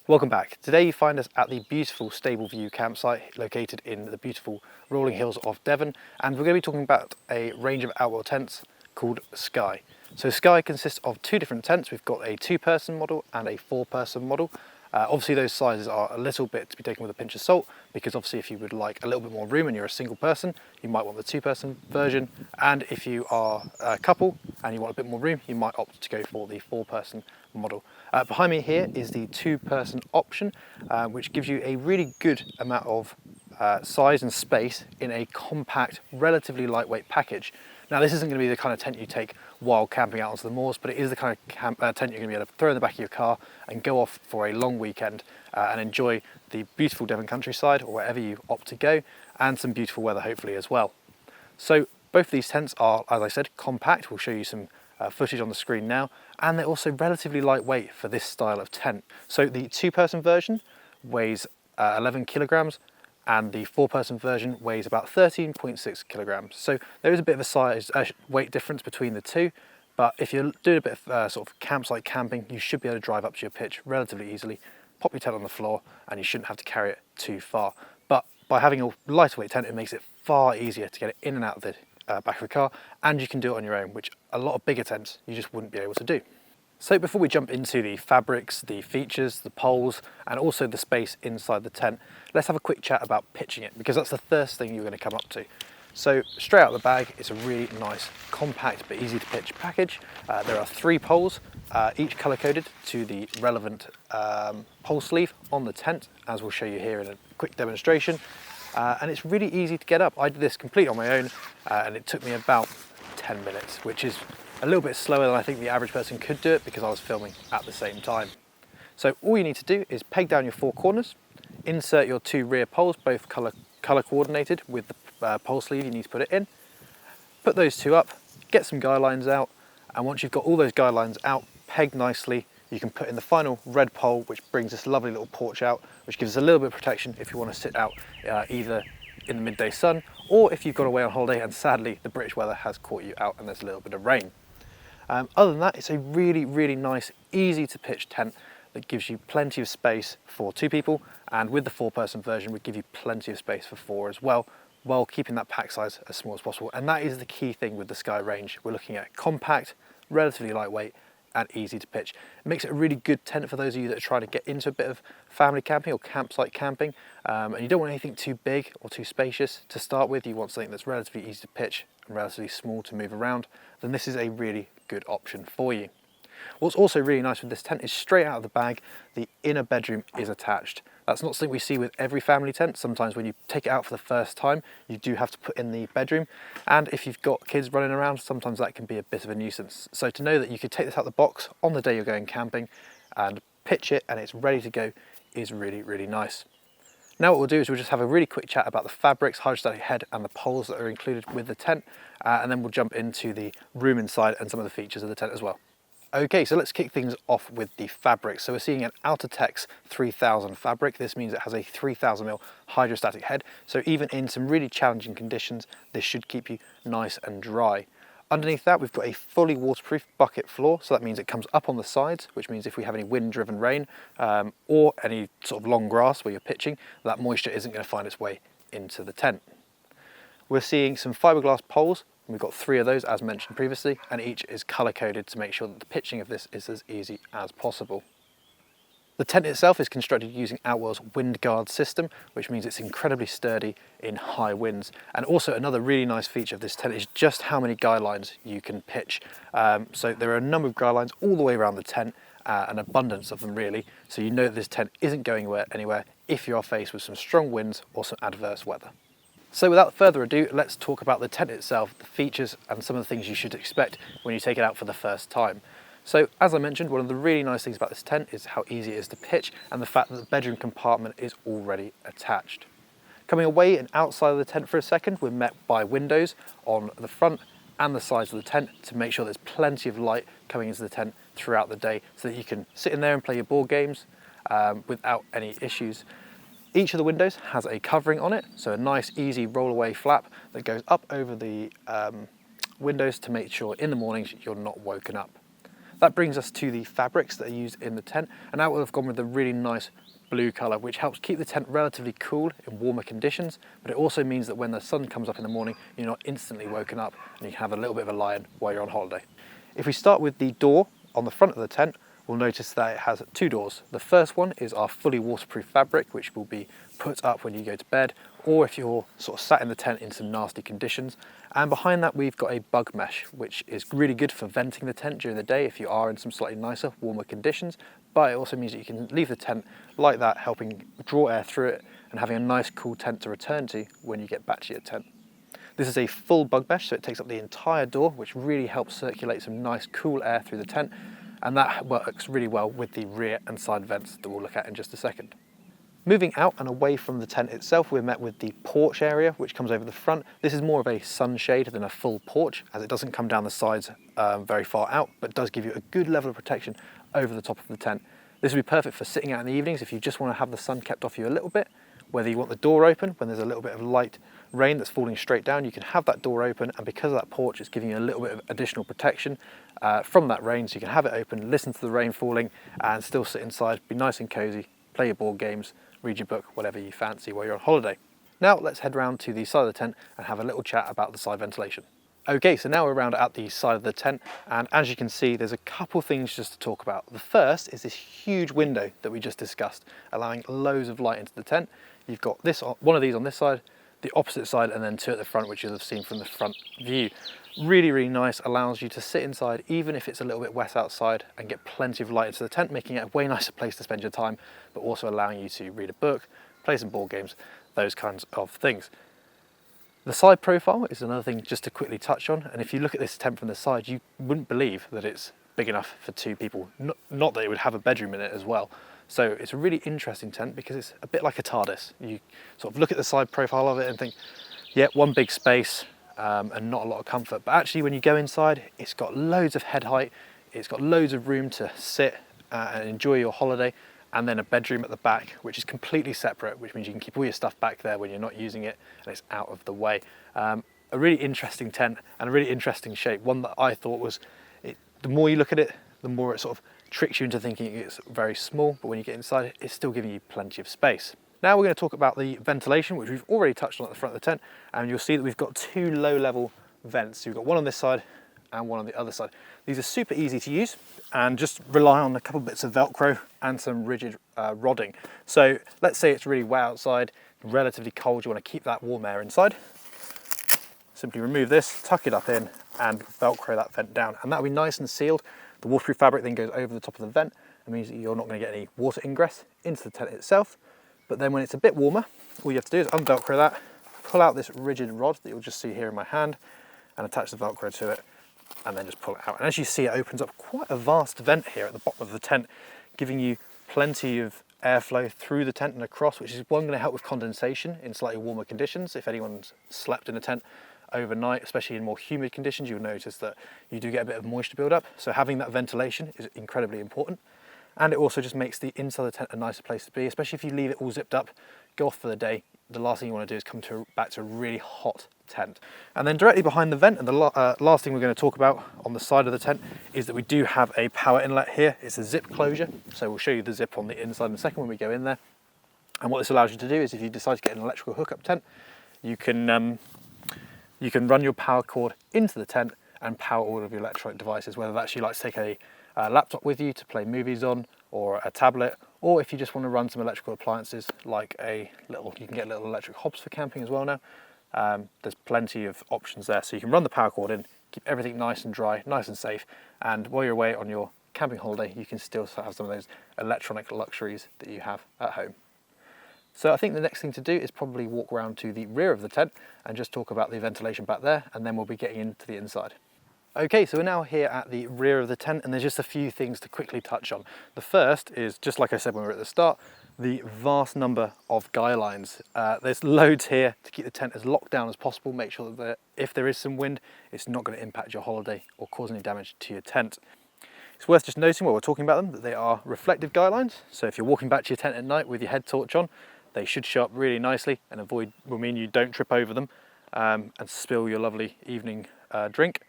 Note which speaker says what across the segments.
Speaker 1: Welcome back. Today you find us at the beautiful Stable View campsite located in the beautiful rolling hills of Devon, and we're going to be talking about a range of Outwell tents called Sky. So Sky consists of two different tents. We've got a 2-person model and a 4-person model. Obviously those sizes are a little bit to be taken with a pinch of salt, because obviously if you would like a little bit more room and you're a single person, you might want the 2-person version, and if you are a couple and you want a bit more room, you might opt to go for the 4-person model. Behind me here is the 2-person option, which gives you a really good amount of size and space in a compact, relatively lightweight package. Now this isn't going to be the kind of tent you take while camping out onto the moors, but it is the kind of tent you're going to be able to throw in the back of your car and go off for a long weekend and enjoy the beautiful Devon countryside or wherever you opt to go, and some beautiful weather hopefully as well. So both of these tents are, as I said, compact. We'll show you some footage on the screen now, and they're also relatively lightweight for this style of tent. So the 2-person version weighs 11 kilograms, and the 4-person version weighs about 13.6 kilograms. So there is a bit of a size weight difference between the two, but if you're doing a bit of sort of campsite camping, you should be able to drive up to your pitch relatively easily, pop your tent on the floor, and you shouldn't have to carry it too far. But by having a lighter weight tent, it makes it far easier to get it in and out of the back of the car, and you can do it on your own, which a lot of bigger tents you just wouldn't be able to do. So before we jump into the fabrics, the features, the poles, and also the space inside the tent, let's have a quick chat about pitching it, because that's the first thing you're going to come up to. So straight out of the bag, it's a really nice, compact but easy to pitch package. There are 3 poles, each colour coded to the relevant pole sleeve on the tent, as we'll show you here in a quick demonstration. And it's really easy to get up. I did this completely on my own, and it took me about 10 minutes, which is a little bit slower than I think the average person could do it, because I was filming at the same time. So all you need to do is peg down your 4 corners, insert your 2 rear poles, both colour coordinated with the pole sleeve you need to put it in. Put those 2 up, get some guy lines out, and once you've got all those guy lines out, pegged nicely, you can put in the final red pole, which brings this lovely little porch out, which gives us a little bit of protection if you want to sit out either in the midday sun, or if you've gone away on holiday and sadly the British weather has caught you out and there's a little bit of rain. Other than that, it's a really nice, easy to pitch tent that gives you plenty of space for 2 people, and with the 4-person version would give you plenty of space for 4 as well, while keeping that pack size as small as possible. And that is the key thing with the Sky range. We're looking at compact, relatively lightweight, and easy to pitch. It makes it a really good tent for those of you that are trying to get into a bit of family camping or campsite camping, and you don't want anything too big or too spacious to start with. You want something that's relatively easy to pitch and relatively small to move around. Then this is a really good option for you. What's also really nice with this tent is straight out of the bag, the inner bedroom is attached. That's not something we see with every family tent. Sometimes when you take it out for the first time, you do have to put in the bedroom. And if you've got kids running around, sometimes that can be a bit of a nuisance. So to know that you could take this out of the box on the day you're going camping and pitch it and it's ready to go is really nice. Now what we'll do is we'll just have a really quick chat about the fabrics, hydrostatic head, and the poles that are included with the tent, and then we'll jump into the room inside and some of the features of the tent as well. Okay, so let's kick things off with the fabric. So we're seeing an Outertex 3000 fabric. This means it has a 3000mm hydrostatic head, so even in some really challenging conditions, this should keep you nice and dry. Underneath that, we've got a fully waterproof bucket floor, so that means it comes up on the sides, which means if we have any wind-driven rain or any sort of long grass where you're pitching, that moisture isn't going to find its way into the tent. We're seeing some fiberglass poles. We've got 3 of those, as mentioned previously, and each is colour-coded to make sure that the pitching of this is as easy as possible. The tent itself is constructed using Outwell's wind guard system, which means it's incredibly sturdy in high winds. And also another really nice feature of this tent is just how many guy lines you can pitch. So there are a number of guy lines all the way around the tent, an abundance of them really, so you know that this tent isn't going anywhere if you are faced with some strong winds or some adverse weather. So without further ado, let's talk about the tent itself, the features and some of the things you should expect when you take it out for the first time. So as I mentioned, one of the really nice things about this tent is how easy it is to pitch and the fact that the bedroom compartment is already attached. Coming away and outside of the tent for a second, we're met by windows on the front and the sides of the tent to make sure there's plenty of light coming into the tent throughout the day so that you can sit in there and play your board games without any issues. Each of the windows has a covering on it, so a nice easy roll away flap that goes up over the windows to make sure in the mornings you're not woken up. That brings us to the fabrics that are used in the tent, and Outwell have gone with a really nice blue colour, which helps keep the tent relatively cool in warmer conditions, but it also means that when the sun comes up in the morning, you're not instantly woken up and you can have a little bit of a lie-in while you're on holiday. If we start with the door on the front of the tent, we'll notice that it has two doors. The first one is our fully waterproof fabric, which will be put up when you go to bed, or if you're sort of sat in the tent in some nasty conditions. And behind that, we've got a bug mesh, which is really good for venting the tent during the day if you are in some slightly nicer, warmer conditions. But it also means that you can leave the tent like that, helping draw air through it and having a nice cool tent to return to when you get back to your tent. This is a full bug mesh, so it takes up the entire door, which really helps circulate some nice cool air through the tent. And that works really well with the rear and side vents that we'll look at in just a second. Moving out and away from the tent itself, we're met with the porch area, which comes over the front. This is more of a sunshade than a full porch, as it doesn't come down the sides very far out, but does give you a good level of protection over the top of the tent. This would be perfect for sitting out in the evenings if you just want to have the sun kept off you a little bit. Whether you want the door open, when there's a little bit of light rain that's falling straight down, you can have that door open, and because of that porch, it's giving you a little bit of additional protection from that rain, so you can have it open, listen to the rain falling, and still sit inside, be nice and cozy, play your board games, read your book, whatever you fancy while you're on holiday. Now let's head round to the side of the tent and have a little chat about the side ventilation. Okay, so now we're around at the side of the tent, and as you can see, there's a couple things just to talk about. The first is this huge window that we just discussed, allowing loads of light into the tent. You've got one of these on this side, the opposite side, and then two at the front, which you'll have seen from the front view. Really, really nice, allows you to sit inside even if it's a little bit wet outside and get plenty of light into the tent, making it a way nicer place to spend your time, but also allowing you to read a book, play some board games, those kinds of things. The side profile is another thing just to quickly touch on, and if you look at this tent from the side, you wouldn't believe that it's big enough for two people, not that it would have a bedroom in it as well. So it's a really interesting tent because it's a bit like a TARDIS. You sort of look at the side profile of it and think, yeah, one big space and not a lot of comfort. But actually when you go inside, it's got loads of head height, it's got loads of room to sit and enjoy your holiday, and then a bedroom at the back, which is completely separate, which means you can keep all your stuff back there when you're not using it and it's out of the way. A really interesting tent and a really interesting shape, one that I thought was, the more you look at it, the more it sort of tricks you into thinking it's very small, but when you get inside it's still giving you plenty of space. Now we're going to talk about the ventilation, which we've already touched on at the front of the tent, and you'll see that we've got two low-level vents. So we've got one on this side and one on the other side. These are super easy to use and just rely on a couple bits of Velcro and some rigid rodding. So let's say it's really wet outside, relatively cold, you want to keep that warm air inside. Simply remove this, tuck it up in, and Velcro that vent down, and that'll be nice and sealed. The waterproof fabric then goes over the top of the vent. It means that you're not going to get any water ingress into the tent itself. But then when it's a bit warmer, all you have to do is unvelcro that, pull out this rigid rod that you'll just see here in my hand, and attach the Velcro to it, and then just pull it out. And as you see, it opens up quite a vast vent here at the bottom of the tent, giving you plenty of airflow through the tent and across, which is going to help with condensation in slightly warmer conditions. If anyone's slept in a tent overnight, especially in more humid conditions, you'll notice that you do get a bit of moisture build up. So having that ventilation is incredibly important. And it also just makes the inside of the tent a nicer place to be, especially if you leave it all zipped up, go off for the day. The last thing you want to do is come back to a really hot tent. And then directly behind the vent, and the last thing we're going to talk about on the side of the tent, is that we do have a power inlet here. It's a zip closure, so we'll show you the zip on the inside in a second when we go in there. And what this allows you to do is, if you decide to get an electrical hookup tent, you can run your power cord into the tent and power all of your electronic devices, whether that's you like to take a laptop with you to play movies on, or a tablet, or if you just want to run some electrical appliances like you can get little electric hobs for camping as well now. There's plenty of options there, so you can run the power cord in, keep everything nice and dry, nice and safe, and while you're away on your camping holiday, you can still have some of those electronic luxuries that you have at home. So I think the next thing to do is probably walk around to the rear of the tent and just talk about the ventilation back there, and then we'll be getting into the inside. Okay, so we're now here at the rear of the tent, and there's just a few things to quickly touch on. The first is, just like I said when we were at the start, the vast number of guy lines. There's loads here to keep the tent as locked down as possible, make sure that if there is some wind, it's not going to impact your holiday or cause any damage to your tent. It's worth just noting while we're talking about them that they are reflective guy lines, so if you're walking back to your tent at night with your head torch on, they should show up really nicely and will mean you don't trip over them and spill your lovely evening drink.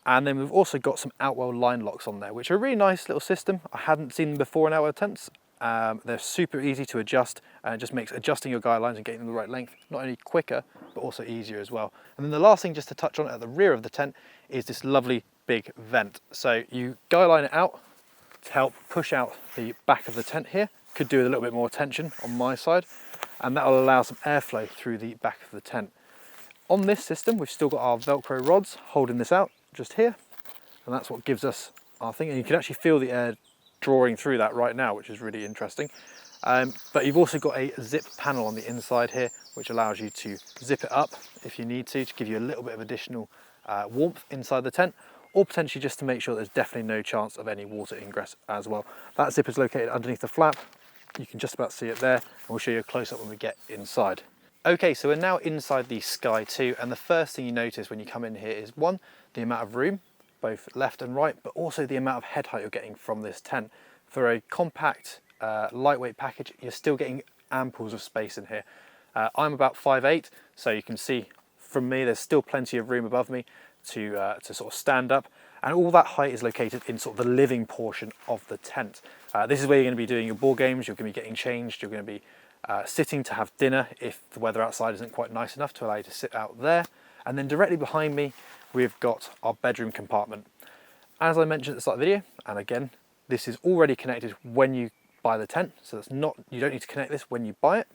Speaker 1: And then we've also got some Outwell line locks on there, which are a really nice little system. I hadn't seen them before in Outwell tents. They're super easy to adjust, and it just makes adjusting your guy lines and getting them the right length not only quicker, but also easier as well. And then the last thing just to touch on at the rear of the tent is this lovely big vent. So you guy line it out to help push out the back of the tent here. Could do with a little bit more tension on my side, and that will allow some airflow through the back of the tent. On this system, we've still got our Velcro rods holding this out just here, and that's what gives us our thing. And you can actually feel the air drawing through that right now, which is really interesting. But you've also got a zip panel on the inside here, which allows you to zip it up if you need to give you a little bit of additional warmth inside the tent, or potentially just to make sure there's definitely no chance of any water ingress as well. That zip is located underneath the flap. You can just about see it there, and we'll show you a close-up when we get inside. Okay, so we're now inside the Sky 2, and the first thing you notice when you come in here is, one, the amount of room, both left and right, but also the amount of head height you're getting from this tent. For a compact, lightweight package, you're still getting amples of space in here. I'm about 5'8", so you can see from me there's still plenty of room above me to sort of stand up, and all that height is located in sort of the living portion of the tent. This is where you're going to be doing your board games, you're going to be getting changed, you're going to be sitting to have dinner if the weather outside isn't quite nice enough to allow you to sit out there. And then directly behind me we've got our bedroom compartment. As I mentioned at the start of the video, and again, this is already connected when you buy the tent, so that's not, you don't need to connect this when you buy it.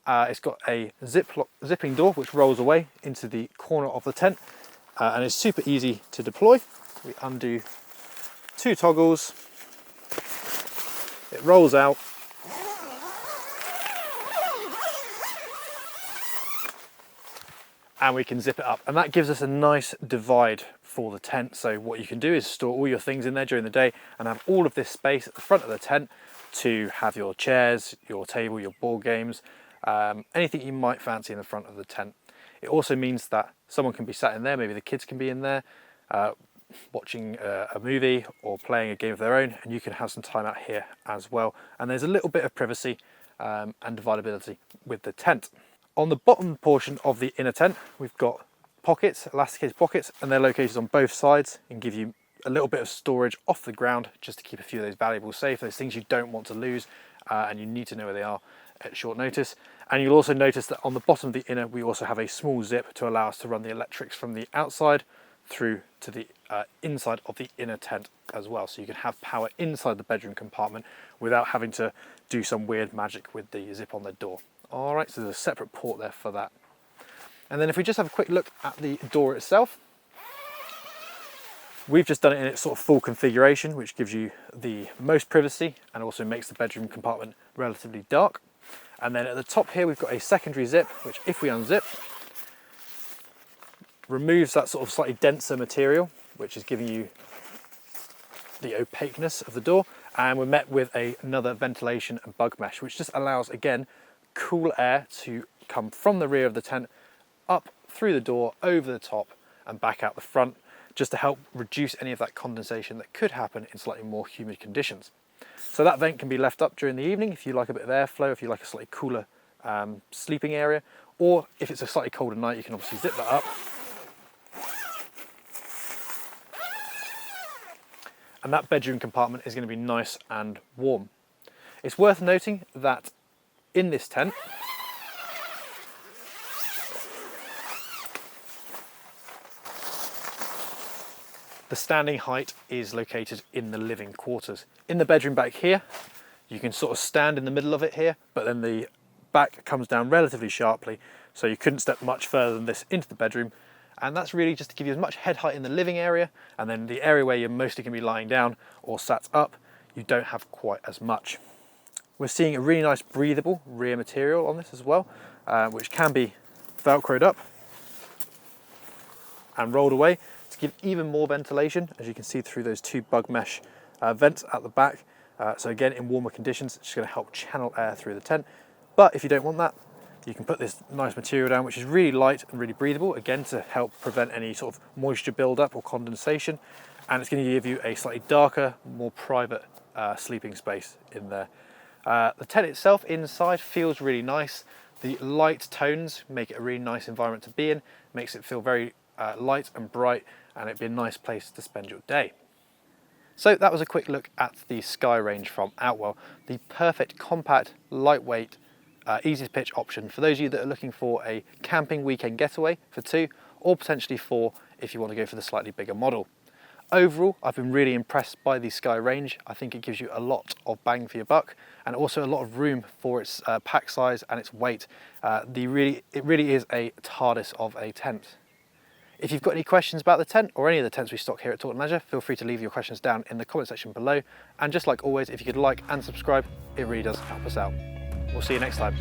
Speaker 1: It's got a zipping door which rolls away into the corner of the tent, and it's super easy to deploy. We undo two toggles, it rolls out, and we can zip it up, and that gives us a nice divide for the tent. So what you can do is store all your things in there during the day and have all of this space at the front of the tent to have your chairs, your table, your board games, anything you might fancy in the front of the tent. It also means that someone can be sat in there, maybe the kids can be in there watching a movie or playing a game of their own, and you can have some time out here as well. And there's a little bit of privacy and dividability with the tent. On the bottom portion of the inner tent, we've got pockets, elasticated pockets, and they're located on both sides and give you a little bit of storage off the ground just to keep a few of those valuables safe, those things you don't want to lose and you need to know where they are at short notice. And you'll also notice that on the bottom of the inner, we also have a small zip to allow us to run the electrics from the outside through to the inside of the inner tent as well. So you can have power inside the bedroom compartment without having to do some weird magic with the zip on the door. All right, so there's a separate port there for that. And then if we just have a quick look at the door itself, we've just done it in its sort of full configuration, which gives you the most privacy and also makes the bedroom compartment relatively dark. And then at the top here, we've got a secondary zip, which if we unzip, removes that sort of slightly denser material, which is giving you the opaqueness of the door. And we're met with another ventilation and bug mesh, which just allows, again, cool air to come from the rear of the tent up through the door, over the top and back out the front, just to help reduce any of that condensation that could happen in slightly more humid conditions. So that vent can be left up during the evening if you like a bit of airflow, if you like a slightly cooler sleeping area, or if it's a slightly colder night, you can obviously zip that up. And that bedroom compartment is going to be nice and warm. It's worth noting that in this tent, the standing height is located in the living quarters. In the bedroom back here, you can sort of stand in the middle of it here, but then the back comes down relatively sharply, so you couldn't step much further than this into the bedroom. And that's really just to give you as much head height in the living area, and then the area where you're mostly going to be lying down or sat up, you don't have quite as much. We're seeing a really nice breathable rear material on this as well, which can be velcroed up and rolled away to give even more ventilation, as you can see through those two bug mesh vents at the back. So again, in warmer conditions, it's just going to help channel air through the tent. But if you don't want that, you can put this nice material down, which is really light and really breathable, again to help prevent any sort of moisture buildup or condensation. And it's going to give you a slightly darker, more private sleeping space in there. The tent itself inside feels really nice. The light tones make it a really nice environment to be in, makes it feel very light and bright, and it'd be a nice place to spend your day. So that was a quick look at the Sky Range from Outwell, the perfect compact, lightweight, easy to pitch option for those of you that are looking for a camping weekend getaway for 2, or potentially 4 if you want to go for the slightly bigger model. Overall, I've been really impressed by the Sky Range. I think it gives you a lot of bang for your buck, and also a lot of room for its pack size and its weight. It really is a TARDIS of a tent. If you've got any questions about the tent or any of the tents we stock here at Talk Leisure, feel free to leave your questions down in the comment section below. And just like always, if you could like and subscribe, it really does help us out. We'll see you next time.